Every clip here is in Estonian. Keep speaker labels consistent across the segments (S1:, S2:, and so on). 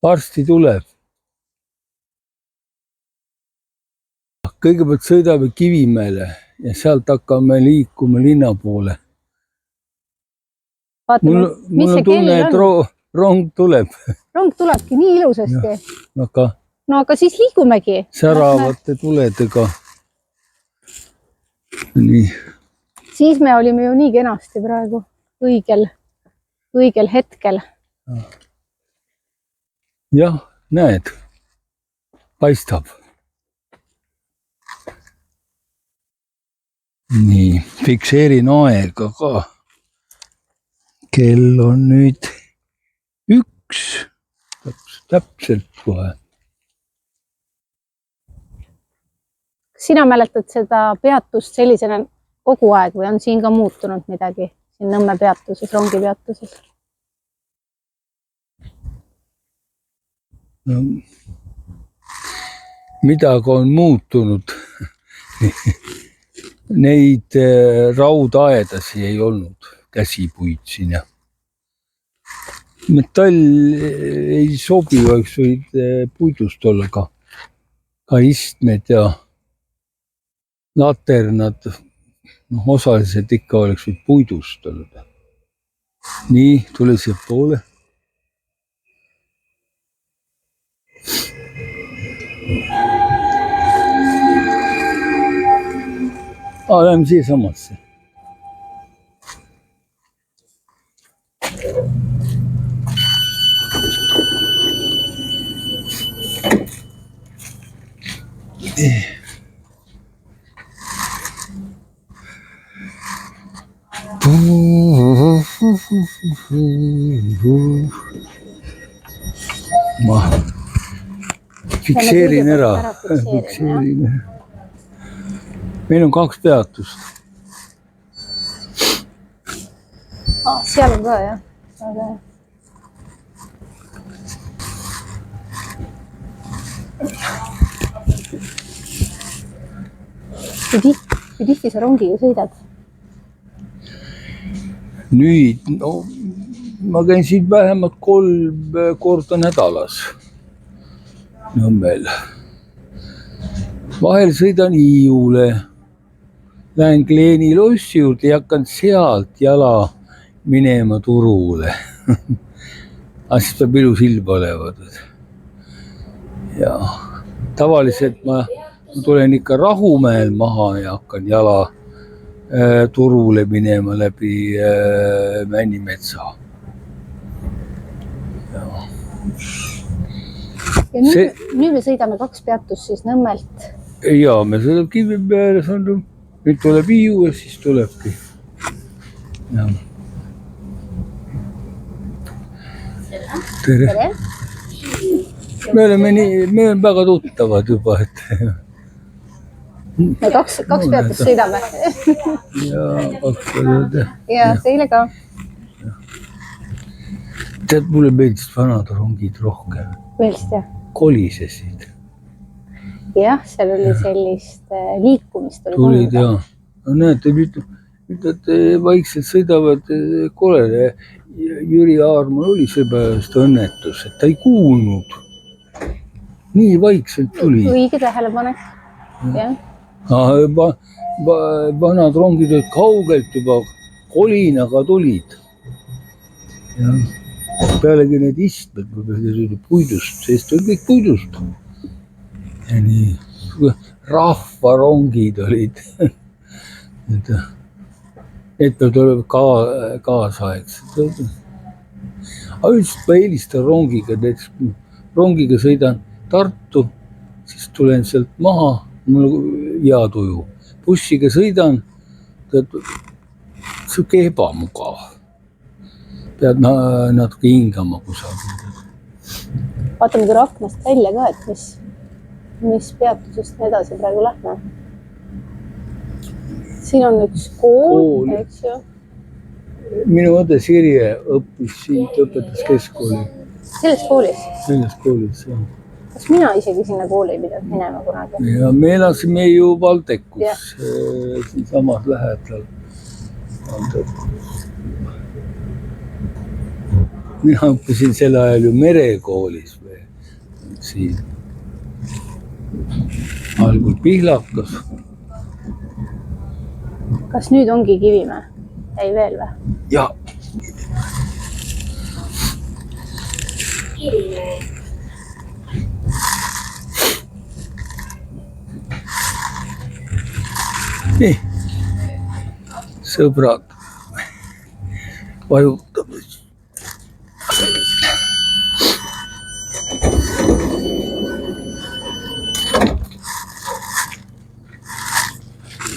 S1: varsti tuleb. Kõigepealt sõidame Kivimäele ja sealt hakkame liikuma linna poole.
S2: Vaatame,
S1: mul on tunne, et rong tuleb.
S2: Rong tulebki nii ilusasti.
S1: No
S2: aga siis liigumegi.
S1: Säravate tuledega. Nii.
S2: Siis me olime ju nii kenasti praegu õigel hetkel.
S1: Jah, näed, paistab. Nii, fikseerin aega ka. Kell on nüüd 1. Täpselt kohe.
S2: Sina mäletad seda peatust sellisena kogu aeg või on siin ka muutunud midagi? Siin Nõmme peatuses, rongi peatuses?
S1: No, midagi on muutunud. Neid raudaedasi ei olnud, käsipuid siin ja metall ei sobi, oleks võid puidust olla ka istmed ja laternad, osaliselt ikka oleks võid puidust olla. Nii, tule siia poole. Lähme siia samasse. Ma fikseerin ära. Meil on 2 peatust.
S2: Seal on ka, jah. Aga... Kui tihti sa rongiga sõidad?
S1: Nüüd, ma käin siin vähemalt 3 korda nädalas. Nõmmel. Vahel sõidan Hiiule. Lähen Kleeni lossi juurde ja hakkan sealt jala minema Turule. Aga siis peab ilus ilm olema. Ja tavaliselt ma tulen ikka Rahumäel maha ja hakkan jala Turule minema läbi Männimetsa.
S2: Ja nüüd me sõidame 2 peatust siis Nõmmelt.
S1: Ja, me sõidame Kivimäele, nüüd tuleb Hiiu ja siis tulebki. Ja. Tere. Me oleme väga tuttavad juba, et...
S2: Me 2 peatust sõidame.
S1: Ja, 2 peatust.
S2: Ja, teile ka.
S1: Tead, mulle meeldis vanad rongid rohkem.
S2: Meeldist, jah?
S1: Kolisesid.
S2: Jah, seal oli sellist liikumist.
S1: Tulid, jah. No näete, nüüd vaikselt sõidavad kolele. Jüri Aarma oli seepärast õnnetus, et ta ei kuulnud. Nii vaikselt tuli.
S2: Õige tähelepanek. Jah.
S1: Vanad rongid olid kaugelt juba kolinaga tulid. Pealegi need istmed puidust, sest oli kõik puidust. Ja nii, rahvarongid olid. Need peavad olema kaasaegsed. Aga üldiselt ma eelistan rongiga, rongiga sõidan Tartu, siis tulen sealt maha, mul on hea tuju. Bussiga sõidan, see on ebamugav. Pead natuke hingama kusagil.
S2: Vaatame küll aknast välja ka, et mis peatusest me edasi praegu lähme. Siin on üks kool, eks ju.
S1: Minu õde Sirje õppis siit, õpetas keskkooli.
S2: Selles koolis?
S1: Selles koolis, jah.
S2: Kas mina isegi sinna kooli ei pidanud minema kunagi?
S1: Ja me elasime ju Valdekus, siin samas lähedal Valdekus. mina õppisin sel ajal ju merekoolis või siin. Algul Pihlakas.
S2: Kas nüüd ongi Kivimäe? Ei veel või?
S1: Ja. Nii. Sõbrad. Vajutame.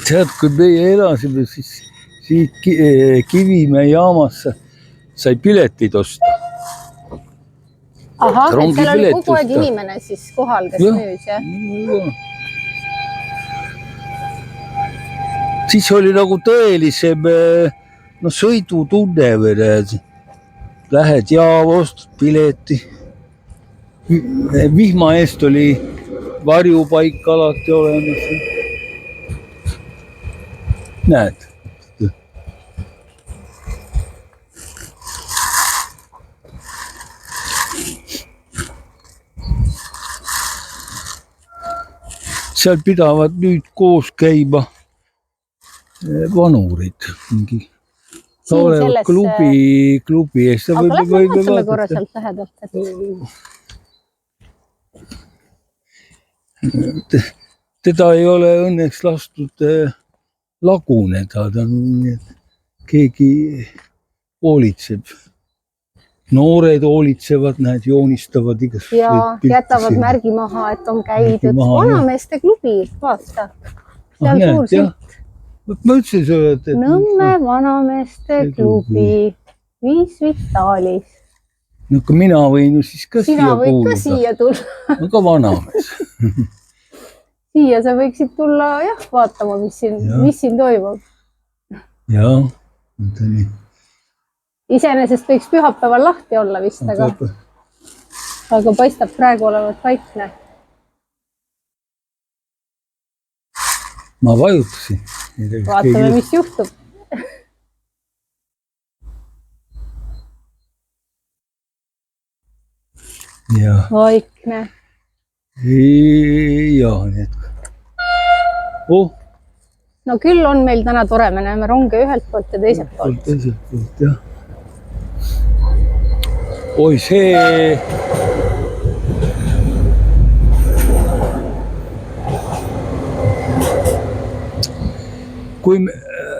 S1: Tead, kui meie elasime, siis siit Kivimäe jaamasse sai piletid osta.
S2: Ahah, et seal oli kogu aeg inimene siis kohal, kes müüs, jah?
S1: Siis oli nagu tõelisem sõidutunne või näed. Lähed jaama, ostad pileti. Vihma eest oli varjupaik alati olemas. Näed. Seal pidavad nüüd koos käima vanurid. Mingi klubi eest.
S2: Aga lähme vaatame korra sealt lähedalt.
S1: Teda ei ole õnneks lastud laguneda. Keegi hoolitseb. Noored hoolitsevad, näed, joonistavad igast.
S2: Ja jätavad märgi maha, et on käidud. Vanameeste klubi, vaata. Seal suur silt.
S1: Ma ütlesin sulle, et...
S2: Nõmme vanameeste klubi. 5 Vitalis.
S1: No kui mina võin ju siis ka
S2: siia kuuluda. Sina võid ka siia tulla.
S1: Ma ka vanamees.
S2: Siia sa võiksid tulla, jah, vaatama, mis siin toimub.
S1: Jaa, mõtlen nii.
S2: Iseenesest võiks pühapäeval lahti olla vist, aga paistab praegu olevat vaikne.
S1: Ma vajutasin.
S2: Vaatame, mis juhtub. Vaikne.
S1: Jaa, nii et.
S2: No küll on meil täna tore, me näeme ronge ühelt poolt ja teiselt poolt.
S1: Teiselt poolt, jah. Oi, see... Kui me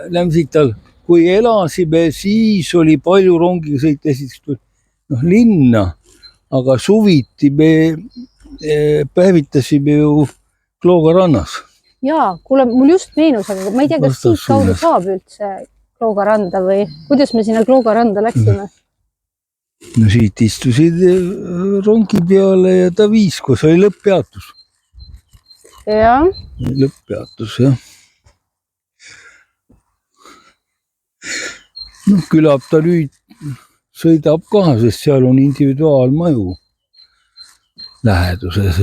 S1: lähme siit all, kui elasime, siis oli palju rongiga sõita esiteks linna, aga suviti me päevitasime ju Klooga rannas.
S2: Jaa, kuule, mul just meenus, aga ma ei tea, kas siit kaudu saab üldse Klooga randa või kuidas me sinna Klooga randa läksime?
S1: No siit istusid rongi peale ja ta viis, kus oli lõpppeatus.
S2: Jah.
S1: Lõpppeatus, jah. No külab ta nüüd sõidab ka, sest seal on individuaalmaju läheduses.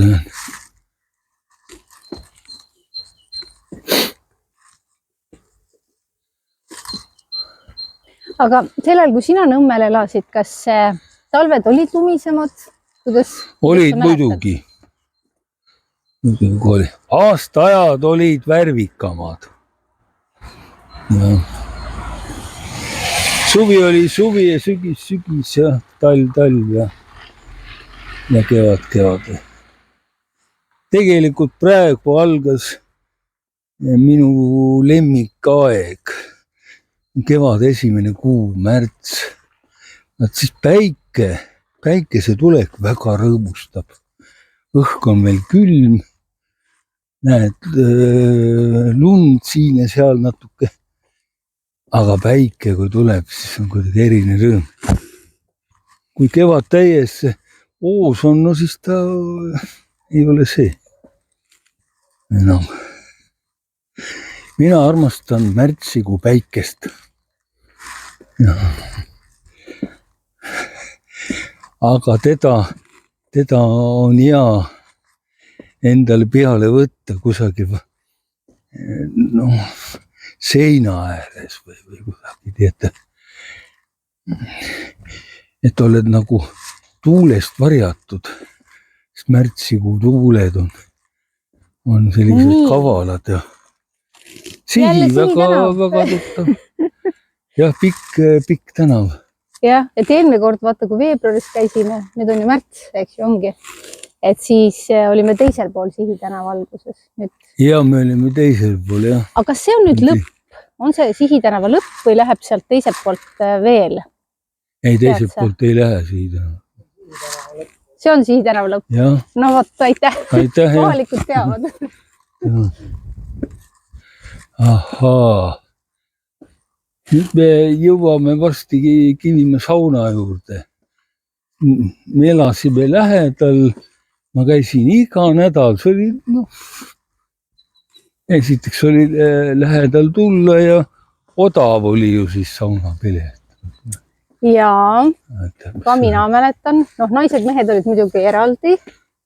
S2: Aga sellel, kui sina Nõmmel elasid, kas talved olid lumisemad?
S1: Olid muidugi. Aastaajad olid värvikamad. Suvi oli suvi ja sügis ja talv ja kevad. Tegelikult praegu algas minu lemmikaeg. Kevad esimene kuu, märts. Siis päikese tulek väga rõõmustab. Õhk on veel külm. Näed, lund siin ja seal natuke. Aga päike, kui tuleb, siis on kuidagi eriline rõõm. Kui kevad täies oos on, no siis ta ei ole see. Enam. Mina armastan märtsikuu päikest. Aga teda on hea endale peale võtta kusagil seina ääres või kusagil, teete. et oled nagu tuulest varjatud. Sest märtsikuu tuuled on sellised kavalad ja
S2: Jälle Sihitänava.
S1: väga tuttav. Jah, pikk tänav.
S2: Jah, et eelmine kord vaata, kui veebruaris käisime, nüüd on ju märts, eks ju ongi. Et siis olime teisel pool Sihitänava alguses. Nüüd.
S1: Ja me olime teisel pool, jah.
S2: Aga kas see on nüüd lõpp? On see Sihitänava lõpp või läheb sealt teiselt poolt veel?
S1: Ei, teiselt poolt ei lähe Sihitänava.
S2: See on Sihitänava lõpp?
S1: Jah.
S2: No vot, aitäh.
S1: Aitäh, jah.
S2: Kohalikud teavad.
S1: Ahaa. Nüüd me jõuame varsti Kivimäe sauna juurde. Me elasime lähedal. Ma käisin iga nädal. See oli, esiteks oli lähedal tulla ja odav oli ju siis saunapilet.
S2: Jaa, ka mina mäletan. Naised, mehed olid muidugi eraldi.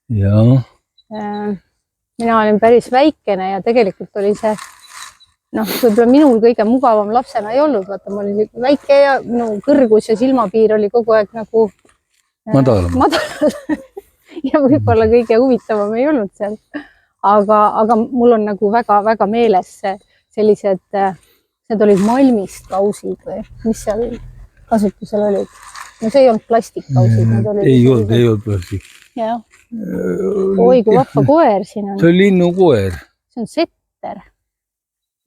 S1: Jaa.
S2: Mina olin päris väikene ja tegelikult oli see võib-olla minul kõige mugavam lapsena ei olnud. Vaata, ma olin väike ja minu kõrgus ja silmapiir oli kogu aeg nagu
S1: madal.
S2: Ja võib-olla kõige huvitavam ei olnud seal. Aga mul on nagu väga-väga meeles sellised, need olid malmist kausid või mis seal kasutusel olid. No see ei olnud plastikkausid.
S1: Ei olnud plastik.
S2: Jah. Oi, kui vahva koer siin on.
S1: See on linnukoer.
S2: See on setter.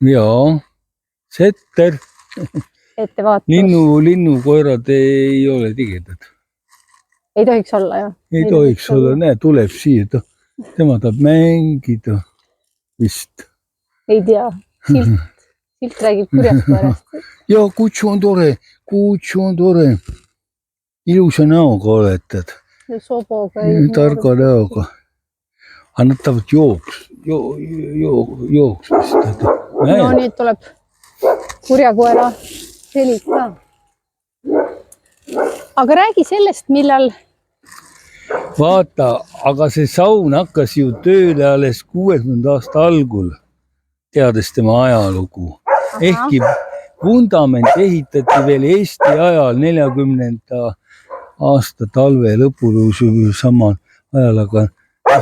S1: Jaa, setter.
S2: Ettevaatus.
S1: Linnukoerad ei ole tigedad.
S2: Ei tohiks olla, jah?
S1: Ei tohiks olla, näe, tuleb siia. Tema tahab mängida vist.
S2: Ei tea. Silt räägib kurjast koerast.
S1: Ja, kutsu on tore. Ilusa näoga oletad.
S2: Soboga.
S1: Targa näoga. Aga nad tahavad jooksmist.
S2: No nüüd tuleb kurja koera selik ka. Aga räägi sellest, millal...
S1: Vaata, aga see saun hakkas ju tööle alles 60 aasta algul, teades tema ajalugu. Ehkki vundament ehitati veel Eesti ajal 40. aasta talve lõpul samal ajal, aga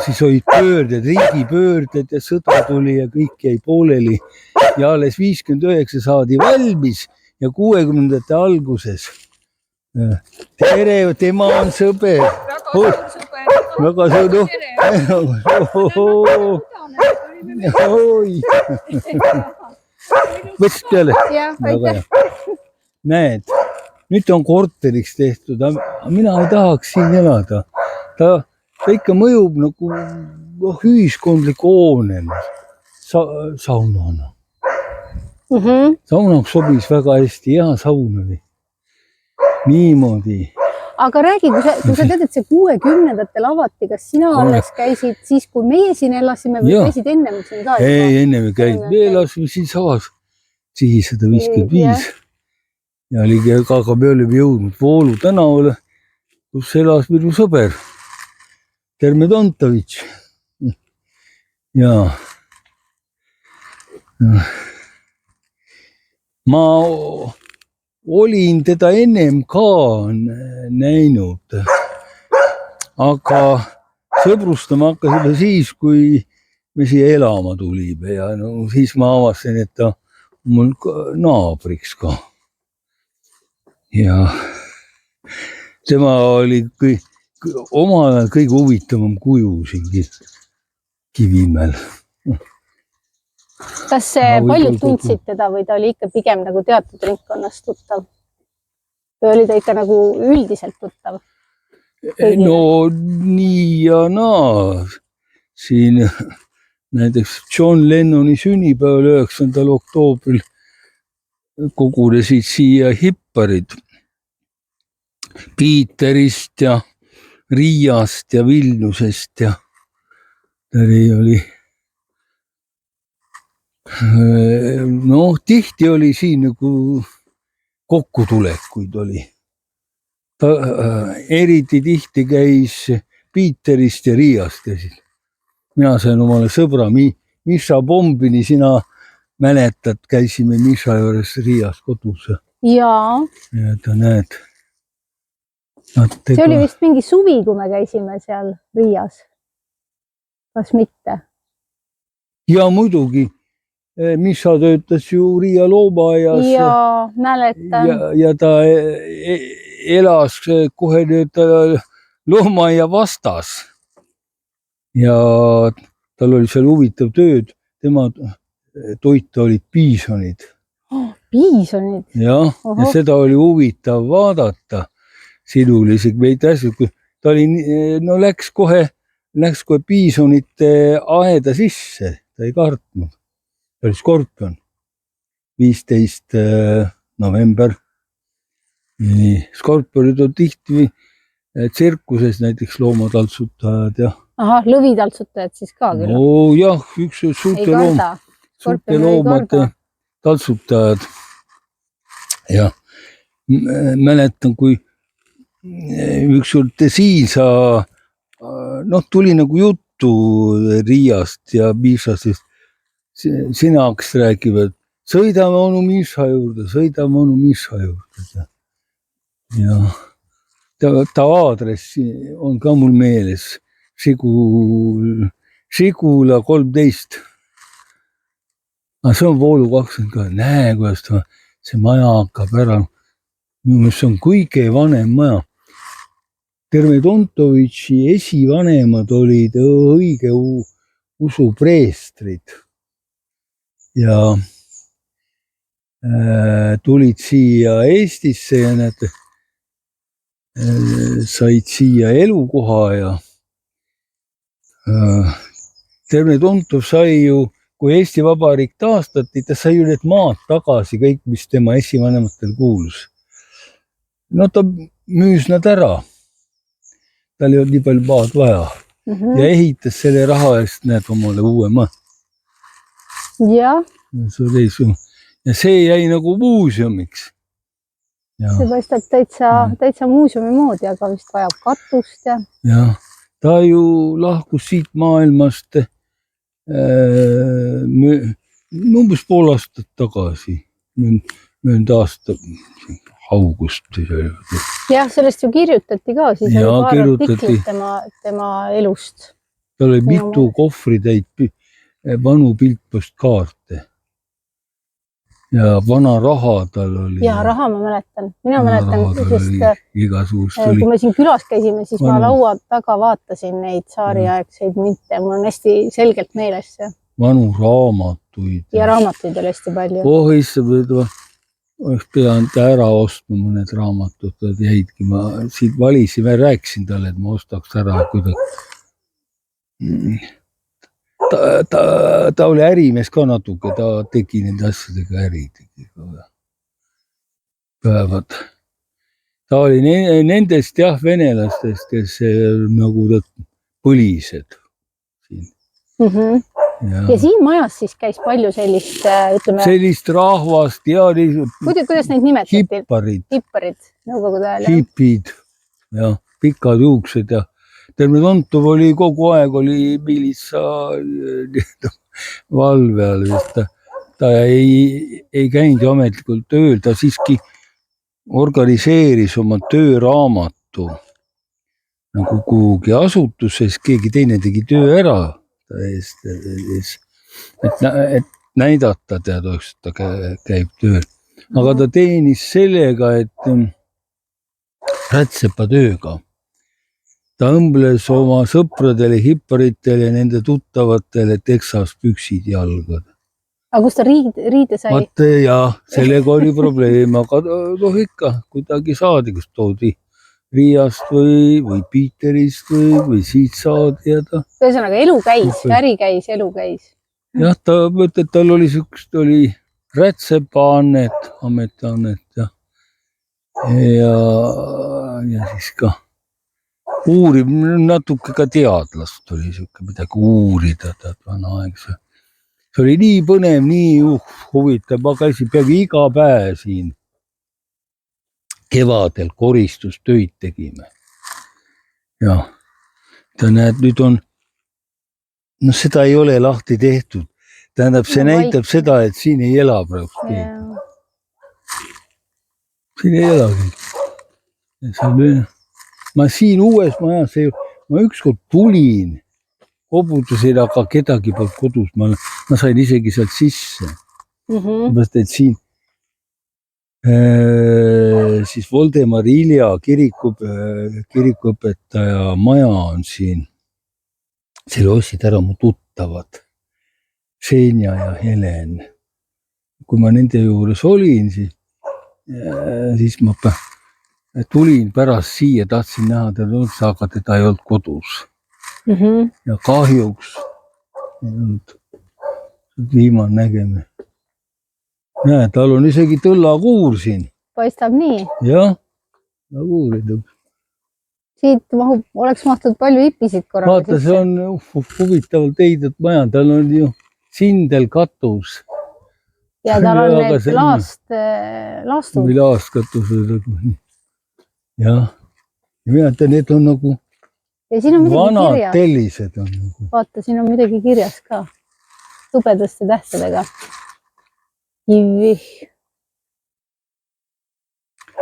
S1: siis olid pöörded, riigipöörded ja sõda tuli ja kõik jäi pooleli ja alles 59 saadi valmis ja 60. alguses. Tere, tema on sõber. Väga sõber. Võtsid peale? Näed, nüüd on korteriks tehtud, aga mina ei tahaks siin elada. Ta ikka mõjub nagu ühiskondliku hoonena, saunana. Saunaks sobis väga hästi, hea saun oli. Niimoodi.
S2: Aga räägi, kui sa tead, et see 60-ndatel avati, kas sina alles käisid siis, kui meie siin elasime või käisid ennem siin ka?
S1: Ei, ennem ei käinud. Me elasime siin savas Sihi 155. Ja aga me olime jõudnud Voolu tänavale, kus elas minu sõber. Terme Tontovitš. Ja. Ma olin teda ennem ka näinud, aga sõbrustama hakkasime siis, kui me siia elama tulime ja siis ma avastasin, et ta mul naabriks ka. Ja tema oli omal ajal kõige huvitavam kuju siin Kivimäel.
S2: Kas paljud tundsid teda või ta oli ikka pigem nagu teatud ringkonnast tuttav? Või oli ta ikka nagu üldiselt tuttav?
S1: No nii ja naa. Siin näiteks John Lennoni sünnipäeval 9. oktoobril kogunesid siia hipparid Piiterist ja Riiast ja Vilniusest ja oli tihti oli siin nagu kokkutulekuid oli. Ta eriti tihti käis Piiterist ja Riiast ja siis mina sain omale sõbra Miša Bombini, sina mäletad, käisime Miša juures Riias kodus.
S2: Jaa.
S1: Ja ta näed.
S2: see oli vist mingi suvi, kui me käisime seal Riias. Kas mitte?
S1: Ja muidugi, Miša töötas ju Riia loomaaias
S2: ja mäletan.
S1: ja ta elas kohe nüüd loomaaia vastas. Ja tal oli seal huvitav tööd, tema toit olid piisonid.
S2: Piisonid?
S1: Ja seda oli huvitav vaadata. Siin oli isegi meid asju, kui ta oli, no läks kohe piisonite aeda sisse, ta ei kartnud. Ta oli skorpion. 15. november. Skorpionid on tihti tsirkuses näiteks loomataltsutajad ja.
S2: Ahah, lõvitaltsutajad siis ka küll.
S1: No jah, üks suurte loomade taltsutajad. Ja mäletan, kui ükskord Siisa tuli nagu juttu Riiast ja Mišast, sina hakkasid rääkima, et sõidame onu Miša juurde. Ja ta aadress on ka mul meeles. Žigula 13. See on voolu 20 ka. Näe, kuidas see maja hakkab ära. Minu meelest see on kõige vanem maja. Termedontovitši esivanemad olid õige usu preestrid. Ja tulid siia Eestisse ja need said siia elukoha ja Termedontov sai ju, kui Eesti Vabariik taastati, ta sai ju need maad tagasi, kõik, mis tema esivanematel kuulus. No ta müüs nad ära. Tal ei olnud nii palju maad vaja. Ja ehitas selle raha eest näed omale uue maa.
S2: Ja.
S1: Ja see jäi nagu muuseumiks.
S2: See paistab täitsa muuseumi moodi, aga vist vajab katust ja.
S1: Ja. Ta ju lahkus siit maailmast umbes pool aastat tagasi, möönd aasta august.
S2: Jah, sellest ju kirjutati ka, siis oli paar artiklit tema elust.
S1: Tal oli mitu kohvritäit vanu piltpostkaarte. Ja vana raha tal oli.
S2: Ja raha ma mäletan. Mina mäletan,
S1: sest
S2: kui me siin külas käisime, siis ma laua taga vaatasin neid saariaegseid münte. Mul on hästi selgelt meeles see.
S1: Vanu raamatuid.
S2: Ja raamatuid oli hästi palju.
S1: Oleks pidanud ära ostma mõned raamatud, jäidki. Ma siit valisin, ma rääkisin talle, et ma ostaks ära kuidagi. Ta oli ärimees ka natuke, ta tegi nende asjadega äri. Päevad. Ta oli nendest venelastest, kes nagu põlised.
S2: Ja siin majas siis käis palju sellist, ütleme.
S1: Sellist rahvast ja.
S2: Kuidas neid nimetati?
S1: Hipparid.
S2: Nõukogude ajal.
S1: Hipid ja pikad juuksed ja. Termedontov oli kogu aeg miilitsa valve all, sest ta ei käinud ju ametlikult tööl, ta siiski organiseeris oma tööraamatu nagu kuhugi asutuses, keegi teine tegi töö ära ta eest, et näidata teadaks, et ta käib tööl. Aga ta teenis sellega, et rätsepa tööga. Ta õmbles oma sõpradele, hipparitele ja nende tuttavatele Texas püksid jalgad.
S2: Aga kus ta riide sai?
S1: Vaata ja, sellega oli probleem, aga ikka kuidagi saadi, kus toodi Riiast või Piiterist või siit saadi ja ta.
S2: Ühesõnaga elu käis, äri käis, elu käis.
S1: Jah, tal oli sükst, oli rätsepaannet, ametiannet ja siis ka uurib natuke ka teadlast oli siuke midagi uurida, vana aeg. See oli nii põnev, nii huvitav, ma käisin peagi iga päev siin. Kevadel koristustöid tegime. Ja ta näed, nüüd on, seda ei ole lahti tehtud. Tähendab, see näitab seda, et siin ei ela praegu keegi. Siin ei elagi. ma siin uues majas, ma ükskord tulin, koputasin, aga kedagi polnud kodus, ma sain isegi sealt sisse. Sellepärast, et siin siis Voldemar Ilja kirikuõpetaja maja on siin. Selle ostsid ära mu tuttavad, Senja ja Helen. Kui ma nende juures olin, siis ma tulin pärast siia, tahtsin näha teda, aga teda ei olnud kodus. Ja kahjuks ei olnud viimane nägemine. Näe, tal on isegi tõllakuur siin.
S2: Paistab nii.
S1: Jah, kuurid.
S2: Siit oleks mahtud palju hipisid korraga.
S1: Vaata, see on huvitavalt ehitatud maja, tal on ju sindel katus.
S2: Ja tal on need laastud.
S1: Või laastkatused. Jah. Ja mina ütlen, need on nagu vanad tellised.
S2: Vaata, siin on midagi kirjas ka. Tubedaste tähtedega. Ivih.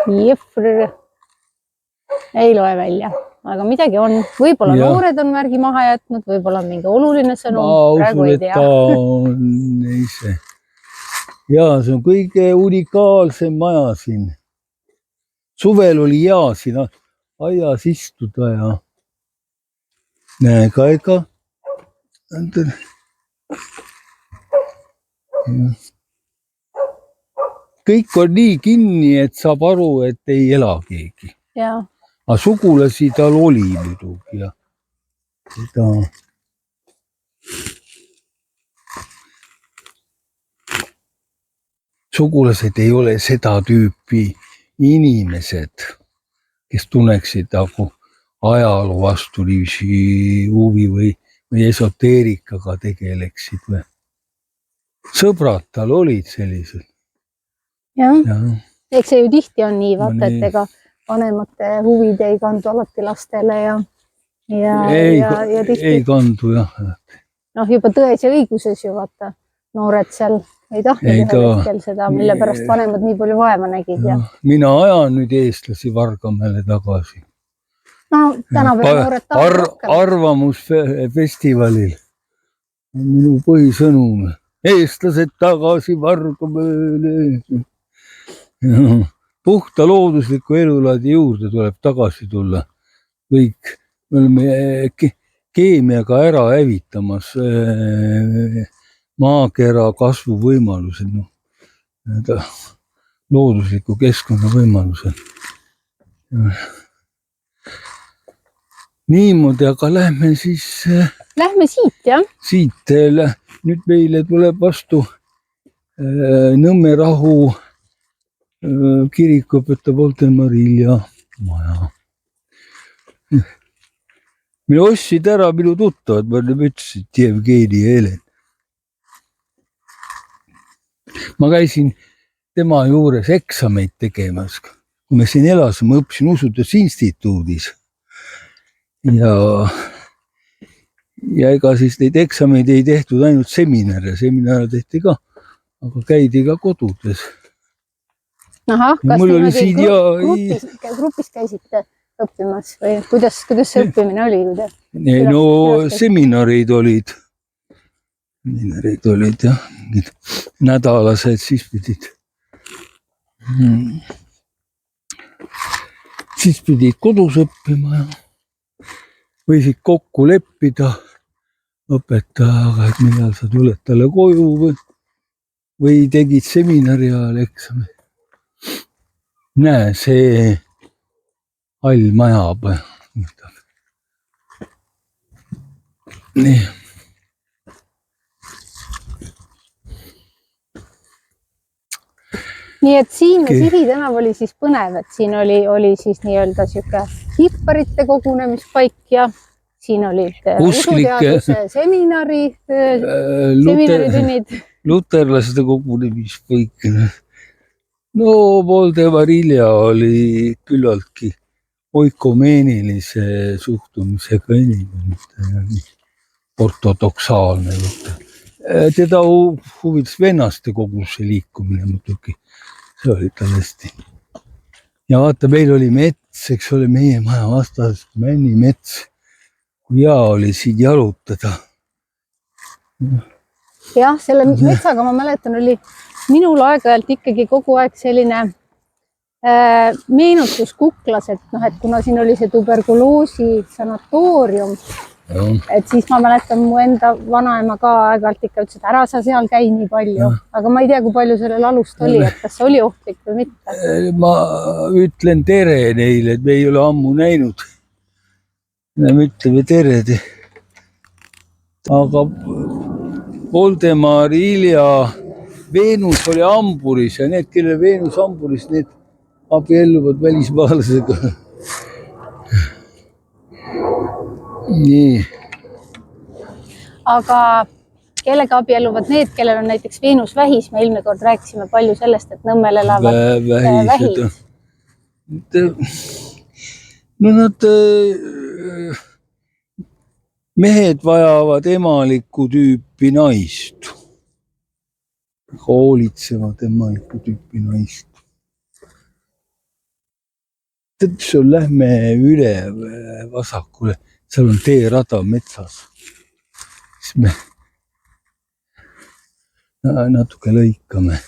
S2: Jefr. Ei loe välja, aga midagi on. Võib-olla noored on märgi maha jätnud, võib-olla on mingi oluline sõnum.
S1: Ma usun, et ta on ise. Ja, see on kõige unikaalsem maja siin. Suvel oli hea siin aias istuda ja näe ka ega. Kõik on nii kinni, et saab aru, et ei ela keegi. Aga sugulasi tal oli muidugi. Ja sugulased ei ole seda tüüpi inimesed, kes tunneksid nagu ajaloo vastu huvi või esoteerikaga tegeleksid. Sõbrad tal olid sellised.
S2: Jah. Eks see ju tihti on nii, vaata, et ega vanemate huvid ei kandu alati lastele ja tihti.
S1: Ei kandu, jah.
S2: Noh, juba tões ja õiguses ju, vaata, noored seal ei tahtnud ühel hetkel seda, mille pärast vanemad nii palju vaeva nägid.
S1: Mina ajan nüüd eestlasi Vargamäele tagasi.
S2: No, tänapäeva noored tahavad rohkem.
S1: Arvamusfestivalil on minu põhisõnum. Eestlased tagasi Vargamäele. Puhta loodusliku elulaadi juurde tuleb tagasi tulla. Kõik, me oleme keemiaga ära hävitamas maakera kasvu võimalused, loodusliku keskkonna võimalused. Niimoodi, aga lähme siis...
S2: Lähme siit, jah?
S1: Siit, nüüd meile tuleb vastu Nõmme Rahu kirikuõpetaja Voldemar Ilja maja. Minu ostsid ära minu tuttavad, ma ütlesin, Jevgeni ja Helen. Ma käisin tema juures eksameid tegemas. Kui me siin elasime, õppisin usutusinstituudis. Ja ega siis neid eksameid ei tehtud ainult seminare tehti ka, aga käidi ka kodudes.
S2: Ahah, kas niimoodi grupis käisite õppimas või kuidas see õppimine oli?
S1: No seminarid olid jah, nädalased siis pidid kodus õppima ja võisid kokku leppida õpetajaga, et millal sa tuled talle koju või tegid seminari ajal eksami. Näe, see hall maja. Nii.
S2: Nii et siin Sihi tänav oli siis põnev, et siin oli siis nii-öelda siuke hipparite kogunemispaik ja siin olid usuteaduse seminaritunnid.
S1: Luterlaste kogunemispaik. No Voldemar Ilja oli küllaltki oikomeenilise suhtumisega inimene, ortodoksaalne. Teda huvitas vennaste koguse liikumine muidugi. See oli tal hästi. Ja vaata, meil oli eks ole, meie maja vastas Männimets. Kui hea oli siin jalutada.
S2: jah, selle metsaga ma mäletan, oli minul aeg-ajalt ikkagi kogu aeg selline meenutus Kuklas, et noh, et kuna siin oli see tuberkuloosi sanatoorium, et siis ma mäletan, mu enda vanaema ka aeg-ajalt ikka ütles, et ära sa seal käi nii palju, aga ma ei tea, kui palju sellel alust oli, et kas see oli ohtlik või mitte.
S1: Ma ütlen tere neile, et me ei ole ammu näinud. Me ütleme tere. Aga Voldemar, Ilja, Veenus oli hamburis ja need, kelle Veenus hamburis, need abielluvad välismaalasega. Nii.
S2: Aga kellega abielluvad need, kellel on näiteks Veenus vähis? Me eelmine kord rääkisime palju sellest, et Nõmmel elavad vähis.
S1: No nad mehed vajavad emalikku tüüpi naist. Hoolitsevad emalikku tüüpi naist. Sul lähme üle vasakule, seal on teerada metsas. Siis me natuke lõikame.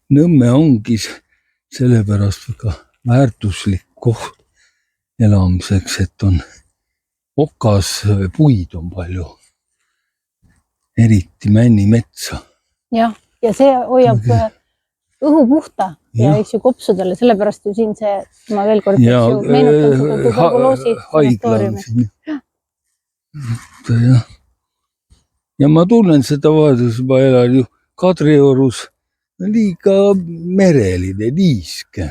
S1: Nõmme ongi sellepärast väga väärtuslik koht elamiseks, et on okas puid on palju, eriti Männimetsa.
S2: Jah, ja see hoiab õhu puhta ja eks ju kopsudele, sellepärast ju siin see, ma veel kord meenutan seda tuberkuloosi sanatooriumi.
S1: Ja ma tunnen seda vaadus, ma elan ju Kadriorus, liiga mereline, niiske.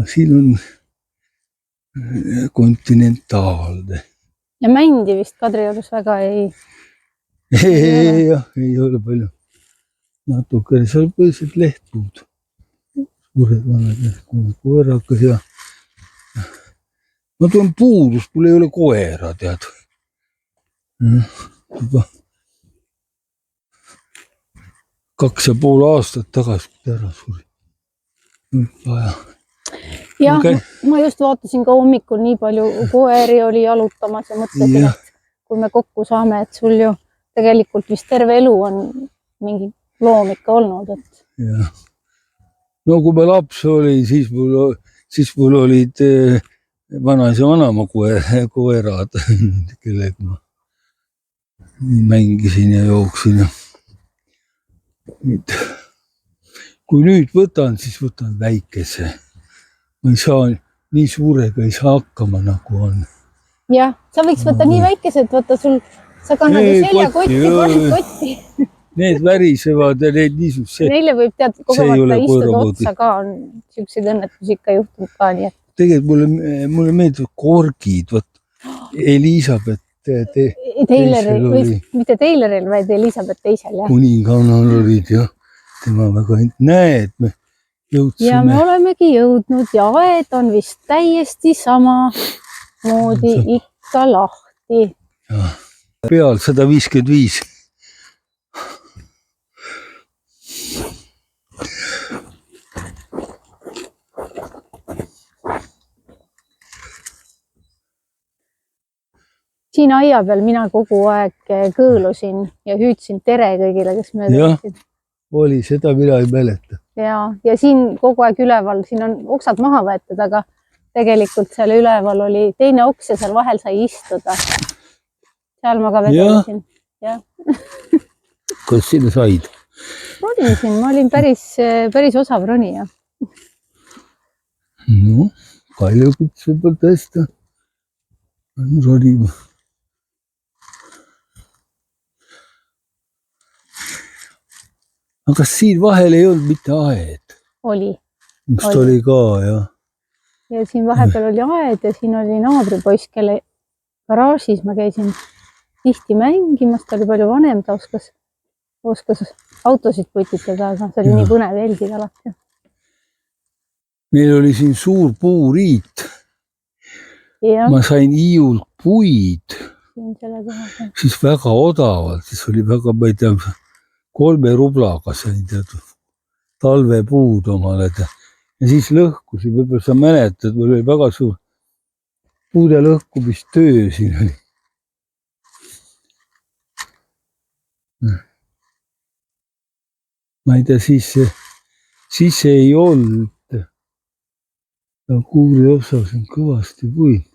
S1: Siin on kontinentaalne.
S2: Ja mändi vist Kadriorus väga ei...
S1: Ei ole palju. Natuke seal põhiselt lehtpuud. Suured vanad koerakas ja... Ma tulen puudus, mul ei ole koera, tead. Juba 2,5 aastat tagasi ära suri. Vaja.
S2: Jah, ma just vaatasin ka hommikul nii palju koeri oli jalutamas ja mõtlesin, et kui me kokku saame, et sul ju tegelikult vist terve elu on mingi loom ikka olnud. Et...
S1: Ja. No kui ma laps oli, siis mul olid vanaisa vanama koerad, kellega ma mängisin ja jooksin. Kui nüüd võtan, siis võtan väikese. Ma ei saa, nii suurega ei saa hakkama, nagu on.
S2: Jah, sa võiks võtta nii väikesed, võtta sul, sa kannad ju seljakotti, paned kotti.
S1: Need värisevad ja need niisugused.
S2: Neile võib tead kogemata istuda otsa ka, on siukseid õnnetusi ikka juhtunud ka nii.
S1: Tegelikult mulle meeldivad korgid, võt Elisabeth
S2: Tayleril, mitte Tayloril, vaid Elisabeth teisel.
S1: Kuningannal olid ja tema väga näed, me jõudsime.
S2: Ja me olemegi jõudnud ja aed on vist täiesti sama moodi ikka lahti.
S1: Ja, peal 155.
S2: Siin aia peal mina kogu aeg kõõlusin ja hüüdsin tere kõigile, kes mööda võtsid.
S1: Oli, seda mina ei mäleta.
S2: Ja siin kogu aeg üleval, siin on oksad maha võetud, aga tegelikult seal üleval oli teine oks ja seal vahel sai istuda. Seal ma ka vedelesin.
S1: Kas sinna said?
S2: Ronisin, ma olin päris osav ronija.
S1: No, Kaljukits võib tõesta. Ronima. Aga siin vahel ei olnud mitte aed.
S2: Oli.
S1: Vist oli ka, jah.
S2: Ja siin vahepeal oli aed ja siin oli naabripoiss, kelle garaažis ma käisin tihti mängimas, ta oli palju vanem, ta oskas autosid putitada, aga see oli nii põnev jälgida alati.
S1: Meil oli siin suur puuriit. Ma sain Hiiult puid
S2: siin selle koha peal.
S1: siis väga odavalt, siis oli väga, ma ei tea, 3 rublaga sain teatud talvepuud omale ja siis lõhkusin, võib-olla sa mäletad, mul oli väga suur puude lõhkumistöö siin oli. Ma ei tea, siis ei olnud kuuri osas on kõvasti puid.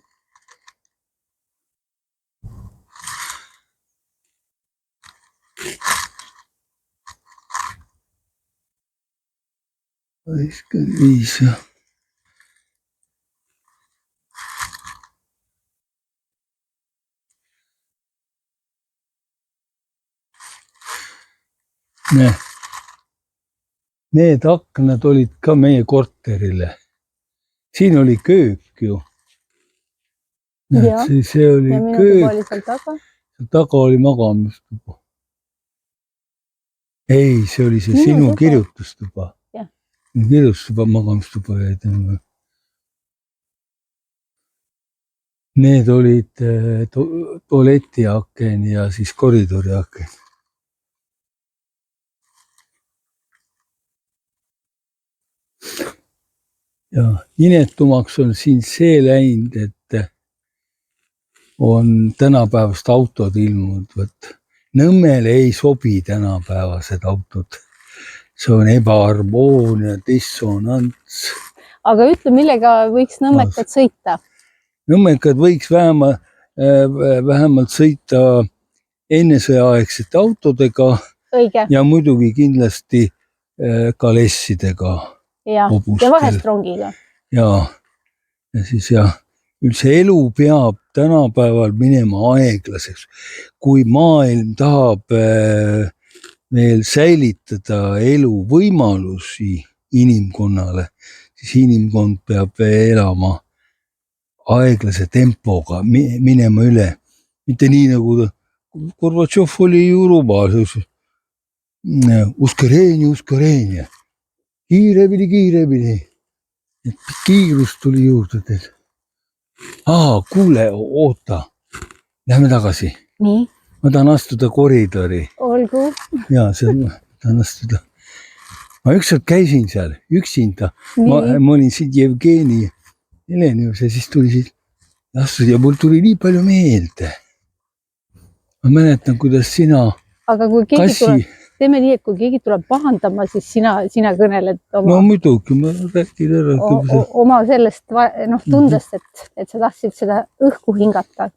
S1: Viis ja. Need aknad olid ka meie korterile. Siin oli köök ju. See oli
S2: ja minu
S1: köök.
S2: tuba oli seal taga.
S1: Taga oli magamistuba. Ei, see oli see minu sinu tuba. Kirjutustuba. Kirjutustuba, magamistuba jäid. Need olid tualetiaken ja siis koridoriaken. Ja inetumaks on siin see läinud, et on tänapäevast autod ilmunud, võt Nõmmele ei sobi tänapäevased autod. See on ebaharmoonia, dissonants.
S2: Aga ütle, millega võiks nõmmekad sõita?
S1: Nõmmekad võiks vähemalt sõita ennesõjaaegsete autodega.
S2: Õige.
S1: Ja muidugi kindlasti kalessidega.
S2: Ja vahest rongiga.
S1: Ja siis üldse elu peab tänapäeval minema aeglaseks. Kui maailm tahab veel säilitada elu võimalusi inimkonnale, siis inimkond peab elama aeglase tempoga, minema üle. Mitte nii nagu Gorbatšov oli ju rumal. Uskareeni. Kiiremini. Kiirus tuli juurde teil. Kuule, oota. Lähme tagasi.
S2: Nii.
S1: Ma tahan astuda koridori.
S2: Olgu.
S1: Ja, tahan astuda. Ma ükskord käisin seal üksinda. Ma olin siin Jevgeni Helenius ja siis tuli siit astuda ja mul tuli nii palju meelde. Ma mäletan, kuidas sina
S2: aga kui keegi tuleb, teeme nii, et kui keegi tuleb pahandama, siis sina kõneled oma...
S1: No muidugi, ma räägin ära.
S2: Oma sellest tundest, et sa tahtsid seda õhku hingata.